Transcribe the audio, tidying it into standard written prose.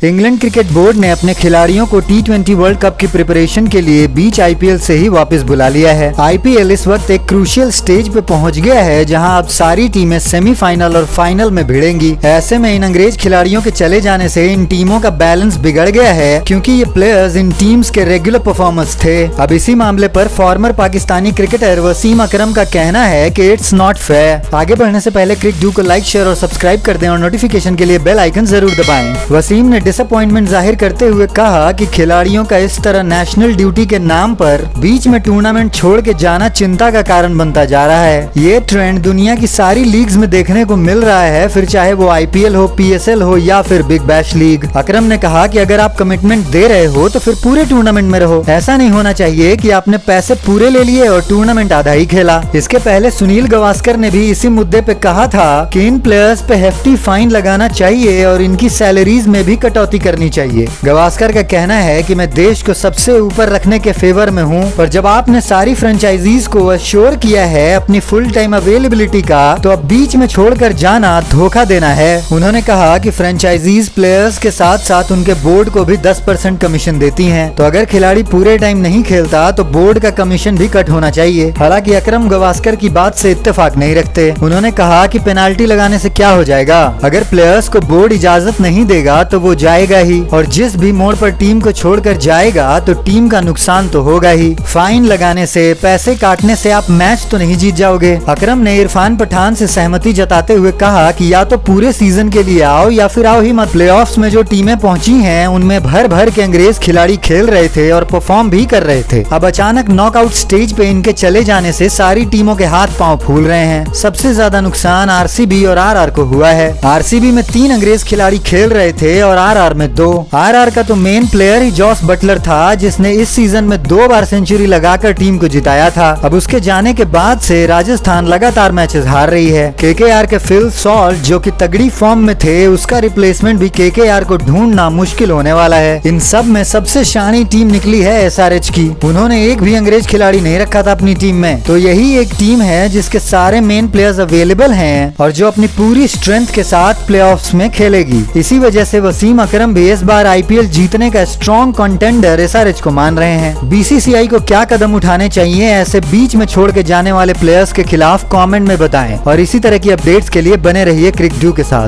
England cricket board ने अपने खिलाड़ियों को T20 वर्ल्ड कप की प्रिपरेशन के लिए बीच IPL से ही वापस बुला लिया है। IPL इस वक्त एक क्रूशियल स्टेज पे पहुंच गया है जहां अब सारी टीमें सेमीफाइनल और फाइनल में भिड़ेंगी। ऐसे में इन अंग्रेज खिलाड़ियों के चले जाने से इन टीमों का बैलेंस बिगड़ गया है क्योंकि ये प्लेयर्स इन टीम्स के रेगुलर परफॉर्मर्स थे। अब इसी मामले पर फॉर्मर पाकिस्तानी क्रिकेटर वसीम अकरम का कहना है कि इट्स नॉट फेयर। आगे बढ़ने से पहले क्रिक डू को लाइक, शेयर और सब्सक्राइब कर दें और नोटिफिकेशन के लिए बेल आइकन जरूर दबाएं। वसीम ने डिसअपॉइंटमेंट जाहिर करते हुए कहा कि खिलाड़ियों का इस तरह नेशनल ड्यूटी के नाम पर बीच में टूर्नामेंट छोड़ के जाना चिंता का कारण बनता जा रहा है। ये ट्रेंड दुनिया की सारी लीग्स में देखने को मिल रहा है, फिर चाहे वो IPL हो, PSL हो या फिर बिग बैश लीग। अकरम ने कहा कि अगर आप कमिटमेंट दे रहे हो तो फिर पूरे टूर्नामेंट में रहो। ऐसा नहीं होना चाहिए कि आपने पैसे पूरे ले लिए और टूर्नामेंट आधा ही खेला। इसके पहले सुनील गावस्कर ने भी इसी मुद्दे पे कहा था कि इन प्लेयर्स पे हेफ्टी फाइन लगाना चाहिए और इनकी सैलरीज में भी कटौती करनी चाहिए। गावस्कर का कहना है कि मैं देश को सबसे ऊपर रखने के फेवर में हूं, पर जब आपने सारी फ्रेंचाइजीज को अश्योर किया है अपनी फुल टाइम अवेलेबिलिटी का, तो अब बीच में छोड़कर जाना धोखा देना है। उन्होंने कहा कि फ्रेंचाइजीज प्लेयर्स के साथ साथ उनके बोर्ड को भी 10% कमीशन देती हैं, तो अगर खिलाड़ी पूरे टाइम नहीं खेलता तो बोर्ड का कमीशन भी कट होना चाहिए। हालांकि अकरम गावस्कर की बात से इत्तेफाक नहीं रखते। उन्होंने कहा कि पेनाल्टी लगाने से क्या हो जाएगा, अगर प्लेयर्स को बोर्ड इजाजत नहीं देगा तो वो जाएगा ही, और जिस भी मोड़ पर टीम को छोड़कर जाएगा तो टीम का नुकसान तो होगा ही। फाइन लगाने से, पैसे काटने से आप मैच तो नहीं जीत जाओगे। अकरम ने इरफान पठान से सहमति जताते हुए कहा कि या तो पूरे सीजन के लिए आओ या फिर आओ ही मत। प्लेऑफ्स में जो टीमें पहुंची हैं उनमें भर भर के अंग्रेज खिलाड़ी खेल रहे थे और परफॉर्म भी कर रहे थे। अब अचानक नॉकआउट स्टेज पे इनके चले जाने से सारी टीमों के हाथ पांव फूल रहे हैं। सबसे ज्यादा नुकसान RCB और RR को हुआ है। RCB में 3 अंग्रेज खिलाड़ी खेल रहे थे और RR में 2। RR का तो मेन प्लेयर ही जॉस बटलर था जिसने इस सीजन में 2 बार सेंचुरी लगाकर टीम को जिताया था। अब उसके जाने के बाद से राजस्थान लगातार मैचेस हार रही है। KKR के फिल सॉल्ट जो कि तगड़ी फॉर्म में थे, उसका रिप्लेसमेंट भी KKR को ढूंढना मुश्किल होने वाला है। इन सब में सबसे शानी टीम निकली है SRH की। उन्होंने एक भी अंग्रेज खिलाड़ी नहीं रखा था अपनी टीम में, तो यही एक टीम है जिसके सारे मेन प्लेयर्स अवेलेबल हैं और जो अपनी पूरी स्ट्रेंथ के साथ प्लेऑफ्स में खेलेगी। इसी वजह से वसीम अकरम भी इस बार IPL जीतने का स्ट्रॉन्ग कंटेंडर SRH को मान रहे हैं। BCCI को क्या कदम उठाने चाहिए ऐसे बीच में छोड़ के जाने वाले प्लेयर्स के खिलाफ कमेंट में बताएं और इसी तरह की अपडेट्स के लिए बने रहिए क्रिक डू के साथ।